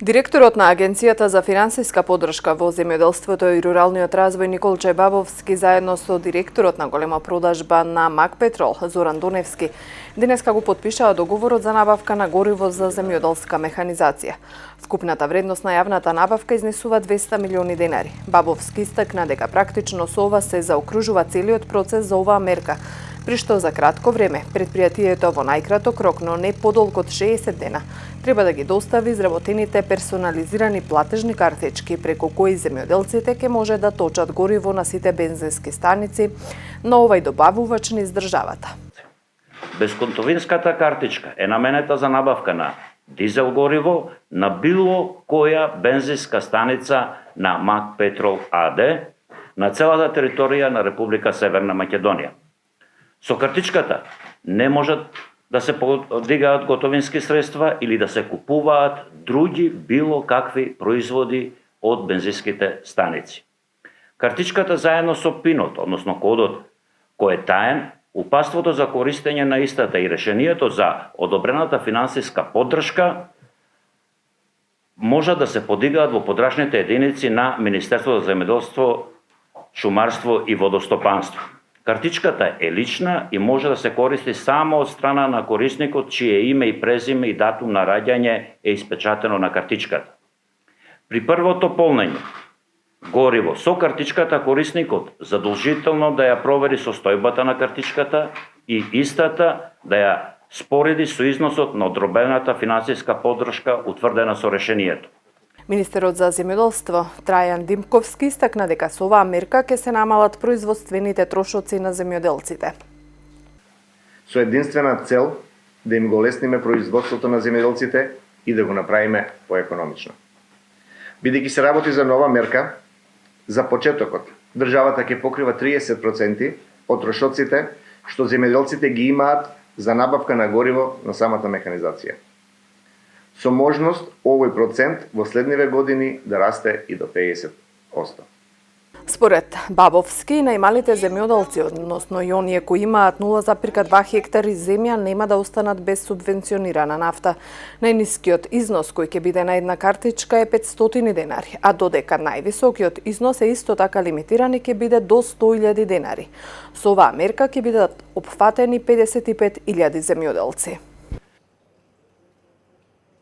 Директорот на Агенцијата за финансиска поддршка во земјоделството и руралниот развој Николче Бабовски заедно со директорот на голема продажба на Макпетрол Зоран Доневски денеска го потпишаа договорот за набавка на гориво за земјоделска механизација. Вкупната вредност на јавната набавка изнесува 200 милиони денари. Бабовски истакна дека практично со ова се заокружува целиот процес за оваа мерка, при што за кратко време предпријатието во најкраток рок, но не подолго од 60 дена, треба да ги достави изработените персонализирани платежни картички преку кои земјоделците ќе може да точат гориво на сите бензински станици на овај добавувач низ државата. Безготовинската картичка е наменета за набавка на дизел гориво на било која бензинска станица на Макпетрол АД на целата територија на Република Северна Македонија. Со картичката не можат да се подигаат готовински средства или да се купуваат други било какви производи од бензинските станици. Картичката заедно со пинот, односно кодот кој е таен, упатството за користење на истата и решението за одобрената финансиска поддршка може да се подигаат во подрачните единици на Министерството за земјоделство, шумарство и водостопанство. Картичката е лична и може да се користи само од страна на корисникот чие име и презиме и датум на раѓање е испечатено на картичката. При првото полнење гориво со картичката корисникот задолжително да ја провери состојбата на картичката и истата да ја спореди со износот на одобрената финансиска поддршка утврдена со решението. Министерот за земјоделство Трајан Димковски истакна дека со оваа мерка ќе се намалат производствените трошоци на земјоделците. Со единствена цел да им го лесниме производството на земјоделците и да го направиме поекономично. Бидејќи се работи за нова мерка, за почетокот државата ќе покрива 30% од трошоците што земјоделците ги имаат за набавка на гориво на самата механизација, со можност овој процент во следниве години да расте и до 50%. Според Бабовски, најмалите земјоделци, односно и оние кои имаат 0,2 хектари земја, нема да останат без субвенционирана нафта. Најнискиот износ кој ќе биде на една картичка е 500 денари, а додека највисокиот износ е исто така лимитиран и ќе биде до 100.000 денари. Со оваа мерка ќе бидат опфатени 55.000 земјоделци.